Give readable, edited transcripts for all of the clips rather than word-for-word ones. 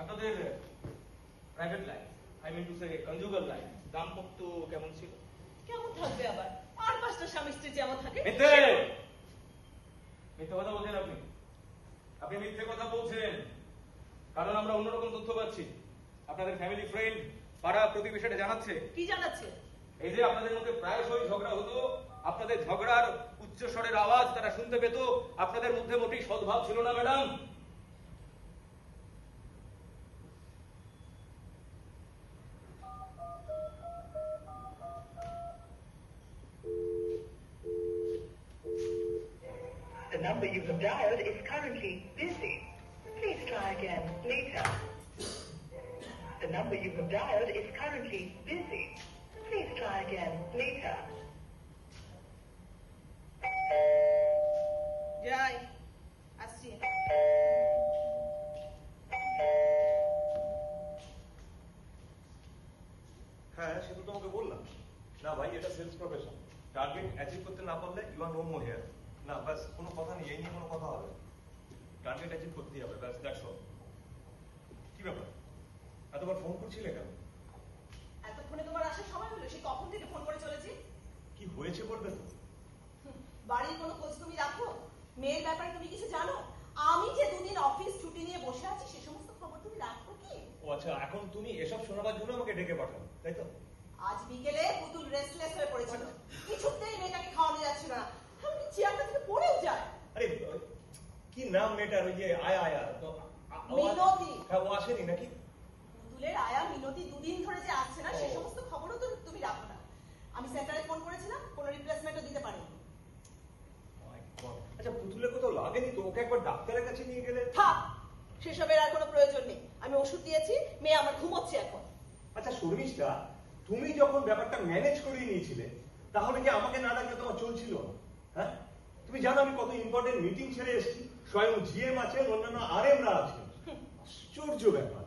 আপনাদের private life, I mean to say conjugal life, দাম্পত্য কেমন ছিল? কেমন থাকবে আবার? আর পাঁচটা স্বামী স্ত্রী যেমন থাকে। মিথ্যে কথা বলছেন আপনি। আপনি মিথ্যে কথা বলছেন, কারণ আমরা অন্যরকম তথ্য পাচ্ছি। আপনাদের ফ্যামিলি ফ্রেন্ড, পাড়া প্রতিবেশীরা জানাচ্ছে। কি জানাচ্ছে? এই যে আপনাদের মধ্যে প্রায়শই ঝগড়া হতো, আপনাদের ঝগড়ার উচ্চ স্বরের আওয়াজ তারা শুনতে পেত। আপনাদের মধ্যে মোটেই সদ্ভাব ছিল না madam. The number you have dialed is currently busy. Please try again later. The number you have dialed is currently busy. Please try again later. যাই, আসছি। হ্যাঁ, সে তো তোমাকে বললাম না ভাই, এটা সেলস প্রফেশন। টার্গেট অ্যাচিভ করতে না পারলে you are no more here. না ব্যাস, কোনো কথা নেই, এই নিয়ে কোনো কথা হবে। টার্গেট অ্যাচিভ করতেই হবে, ব্যাস, দ্যাটস অল। কি ব্যাপার, এতবার ফোন করছিলে কেন? এতক্ষণে তোমার আসার সময় হলো? সে কখন থেকে ফোন করে চলেছি। কি হয়েছে বলবে তো? বাড়ির কোনো খোঁজ তুমি রাখো? মেয়ের ব্যাপারে তুমি কিছু জানো? আমি যে দুদিন অফিস ছুটি নিয়ে বসে আছি সে সমস্ত খবর তুমি রাখো কি? ও আচ্ছা, এখন তুমি এসব শোনাবার জন্য আমাকে ডেকে পাঠানো, তাই তো? আজ বিকেলে পুতুল রেস্টলেস হয়ে পড়েছিল, কিছুতেই মেয়েটাকে খাওয়ানো যাচ্ছিল না। আমি চেয়ারটা থেকে পড়েও যায়। আরে কি নাম মেয়েটার? ওই যে আয়া তো মিনতি। হ্যাঁ, ও আসেনি নাকি? পুতুলের আয়া মিনতি দুদিন ধরে যে আসছে না সে সমস্ত খবরও তো তুমি রাখো না। আমি সেন্টারে ফোন করেছিলাম, কোনো রিপ্লেসমেন্টও দিতে পারিনি। আচ্ছা, পুতুলের কোথাও লাগেনি তো? ওকে একবার ডাক্তারের কাছে নিয়ে গেলে। থাক, সেসবের আর কোনো প্রয়োজন নেই। আমি ওষুধ দিয়েছি, মেয়ে আমার ঘুমোচ্ছে এখন। আচ্ছা শর্মিষ্ঠা, তুমি যখন ব্যাপারটা ম্যানেজ করে নিয়েছিলে তাহলে কি আমাকে না ডাকলে তোমার চলছিল না? হ্যাঁ, তুমি জানো আমি কত ইম্পর্টেন্ট মিটিং ছেড়ে এসেছি, স্বয়ং জিএম আছেন, অন্যান্য আরএমরা আছেন। আশ্চর্য ব্যাপার।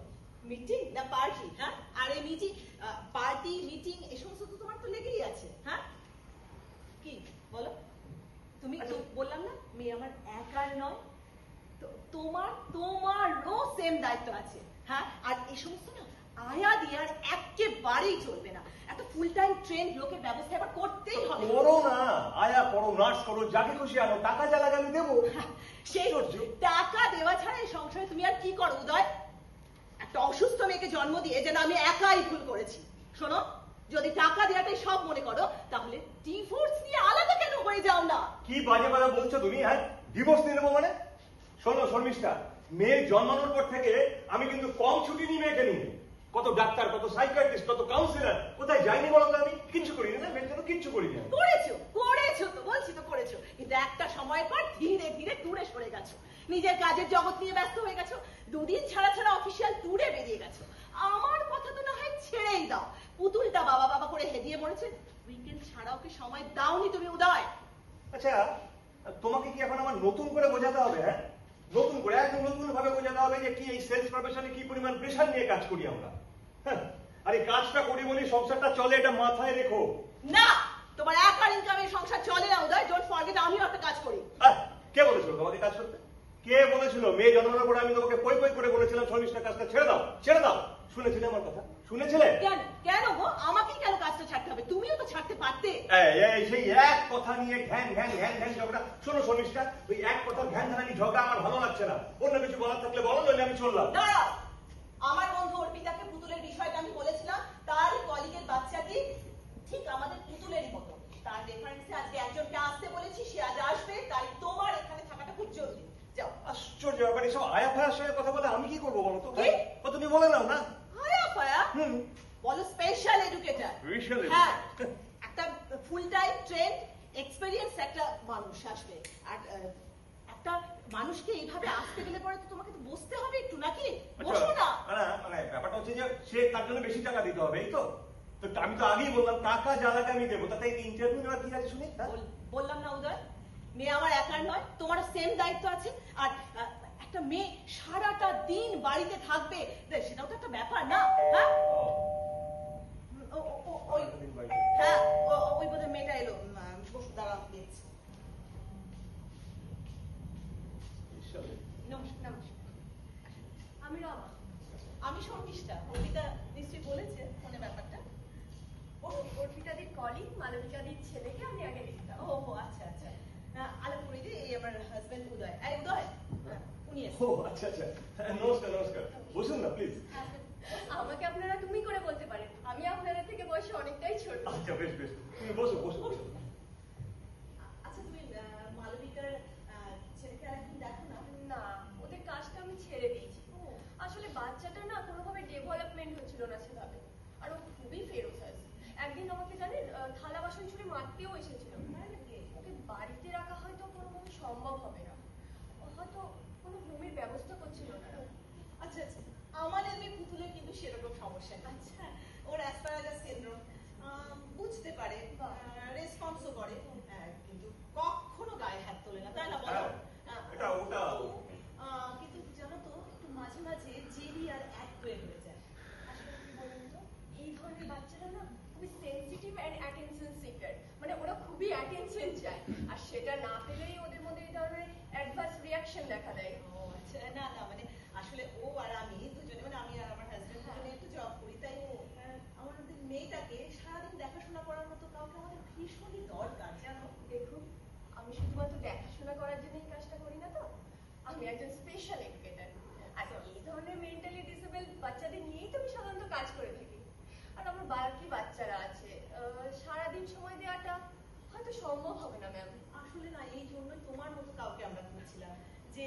মিটিং না পার্টি? হ্যাঁ, আর এই মিটিং, পার্টি, মিটিং এ সমস্ত তো তোমার তো লেগেই আছে। হ্যাঁ, কি বলো তুমি? তো বললাম না মেয়ে আমার একার নয়, তো তোমারও সেম দায়িত্ব আছে। হ্যাঁ, আর এই সমস্ত না আয়া দিয়ে আর একেবারেই চলবে না। একটা ফুল টাইম ট্রেন লোকের ব্যবস্থা এবার করতেই হবে। করো না, আয়া করো, নার্স করো, যাকে খুশি আনো, টাকা যা লাগে আমি দেবো। সেই টাকা দেওয়া ছাড়া এই সংসারে তুমি আর কি করো উদয়? একটা অসুস্থ মেয়েকে জন্ম দিয়ে যেন আমি একাই ভুল করেছি। শোনো, যদি টাকা দেওয়াটাই সব মনে করো তাহলে ডিভোর্স নিয়ে আলাদা কেন হয়ে যাও না? কি বাজে বাজে বলছো তুমি? হ্যাঁ, ডিভোর্স নিয়ে নেবো মানে? শোনো শর্মিষ্ঠা, মেয়ে জন্মানোর পর থেকে আমি কিন্তু কম ছুটি নিই মেয়েকে নিয়ে। কত ডাক্তার, কত সাইকিয়াট্রিস্ট, কত কাউন্সিলর, কোথায় যাইনি বলো তো? আমি কিচ্ছু করিনি না, মেয়ের জন্য কিচ্ছু করিনি। করেছো তো, বলছি তো করেছো, কিন্তু একটা সময়ের পর ধীরে ধীরে দূরে সরে গেছো। নিজের কাজের জগৎ নিয়ে ব্যস্ত হয়ে গেছো, দুদিন ছাড়া ছাড়া অফিসিয়াল ট্যুরে বেরিয়ে গেছো। আমার কথা তো না হয় ছেড়েই দাও, পুতুলটা বাবা বাবা করে হেদিয়ে মরেছে, উইকেন্ড ছাড়া ওকে সময় দাওনি তুমি উদয়। আচ্ছা, তোমাকে কি এখন আমার নতুন করে বোঝাতে হবে? হ্যাঁ, নতুন করে একদম নতুন ভাবে বোঝাতে হবে যে কি এই সেলস প্রফেশনে কি পরিমাণ প্রেশার নিয়ে কাজ করি আমরা। হ্যাঁ, আর এই কাজটা করি বলি সংসারটা চলে, এটা মাথায় রেখো। না, তোমার একার ইনকামে সংসার চলে না উদয়। ডোন্ট ফরগেট আমিও একটা কাজ করি। কে বলেছিল তোমাকে কাজ করতে? কে বলেছিল? মেয়ে জন্মানোর পরে আমি তোমাকে পই পই করে বলেছিলাম শর্মিষ্ঠা কাজটা ছেড়ে দাও, ছেড়ে দাও। শুনেছিলে আমার কথা? শুনেছিলে? কেন কেন গো, আমাকে কেন কাজটা ছাড়তে হবে? তুমিও তো ছাড়তে পারতে। এই সেই এক কথা নিয়ে ঘ্যান ঘ্যান ঘ্যান ঘ্যান ঝগড়া। শোনো শর্মিষ্ঠা, ওই এক কথা ঘ্যান ঘ্যানানি ঝগড়া আমার ভালো লাগছে না। অন্য কিছু বলার থাকলে বলো, নইলে আমি চললাম। দাঁড়াও, আমার বন্ধু অর্পিতাকে পুতুলের বিষয়টা আমি বলেছিলাম, তার কলিগের বাচ্চাটি ঠিক আমাদের পুতুলেরই মতো। তার রেফারেন্সে আজকে একজনকে আসতে বলেছি, সে আজ আসবে, তাই তোমার এখানে থাকাটা খুব জরুরি। যাও। আশ্চর্য ব্যাপার, এসব আয়া ফায়ার সঙ্গে কথা বলে আমি কি করবো বলো তো? তুমি বলে নাও না। আয়া ফায়া বলো, স্পেশাল এডুকেটর। হ্যাঁ, একটা ফুল টাইম ট্রেন এক্সপেরিয়েন্স একটা মানুষ আসবে। আর একটা মানুষকে এইভাবে আসতে গেলে পরে তো তোমাকে তো বসতে হবে একটু, নাকি? বসো না। মানে ব্যাপারটা হচ্ছে যে সে তার জন্য বেশি টাকা দিতে হবে, এই তো? তো আমি তো আগেই বললাম টাকা যা লাগে আমি দেবো, তাতে ইন্টারভিউ নেওয়ার কি আছে শুনি? বললাম না উদয়, মেয়ে আমার একার নয়, তোমার সেম দায়িত্ব আছে। আর একটা মেয়ে সারাটা দিন বাড়িতে থাকবে, সেটাও তো একটা ব্যাপার না? হ্যাঁ, হ্যাঁ, ওই বোধহয় মেয়েটা এলো। বসু, দাঁড়া, দেখছি। নমস্কার। আমি রমা। আমি শর্মিষ্ঠা। অর্পিতা নিশ্চয়ই বলেছে ফোনে ব্যাপারটা। অর্পিতাদির কলিগ মালবিকাদির ছেলেকে আমি আগে দেখতাম। ও আচ্ছা আচ্ছা। আলাপ করে দিই, এই আমার হাজবেন্ড উদয়। এই উদয়, উনি ও আচ্ছা আচ্ছা, নমস্কার নমস্কার, বসুন না প্লিজ। আমাকে আপনারা তুমি করে বলতে পারেন, আমি আপনাদের থেকে বয়সে অনেকটাই ছোট। আচ্ছা বেশ বেশ, তুমি বসো বসো বসো। আচ্ছা, তুমি মালবিকার ছেলেকে আরেকদিন দেখো না? না, ওদের কাজটা আমি ছেড়ে দিয়েছি। আসলে বাচ্চাটা না কোনোভাবে ডেভেলপমেন্ট হচ্ছিল না সেভাবে, আর ও খুবই ফেরোস আছে। একদিন আমাকে জানেন থালা বাসন ছুঁড়ে মারতেও এসেছিল। ওকে বাড়িতে রাখা হয়তো কোনোভাবে সম্ভব হবে না, ও হয়তো কোনো হোমের ব্যবস্থা করছিল না। আচ্ছা আচ্ছা, আমাদের মেয়ে পুতুলের কিন্তু সেরকম সমস্যা নেই। আচ্ছা, ওর অ্যাসপারাগাস সিনড্রোম, বুঝতে পারে, রেসপন্সও করে, কিন্তু কখনো গায়ে হাত তোলে না, তাই না বলো? এটা ওটা কিন্তু জানো তো, একটু মাঝে মাঝে জেদি আর একগুয়ে হয়ে যায়। আসলে কি বলুন তো, এই ধরনের বাচ্চারা না খুবই সেনসিটিভ অ্যান্ড অ্যাটেনশন সিকার, মানে ওরা খুবই অ্যাটেনশন চায়, আর সেটা না পেলেই ওদের মধ্যে এই ধরনের অ্যাডভার্স রিয়াকশন দেখা দেয়। ও আচ্ছা, না না, মানে আসলে ও আর আমি দুজনে, মানে আমি আর আমার হাজবেন্ড দুজনে একটু জব করি, তাই আমাদের মেয়েটাকে সারাদিন দেখাশোনা করার মতো কাউকে আমাদের ভীষণই দরকার, জানো? দেখুন, আমি শুধুমাত্র দেখাশোনা করার জন্য এই কাজটা করি না তো, আমি একজন স্পেশাল এডুকেটর, আর এই ধরনের মেন্টালি ডিসেবল বাচ্চাদের নিয়েই তো আমি সাধারণত কাজ করে থাকি। আর আমার বাকি বাচ্চারা আছে, সারাদিন সময় দেওয়াটা হয়তো সম্ভব হবে না ম্যাম। আসলে না, এই জন্যই তোমার মতো কাউকে আমরা খুঁজছিলাম, যে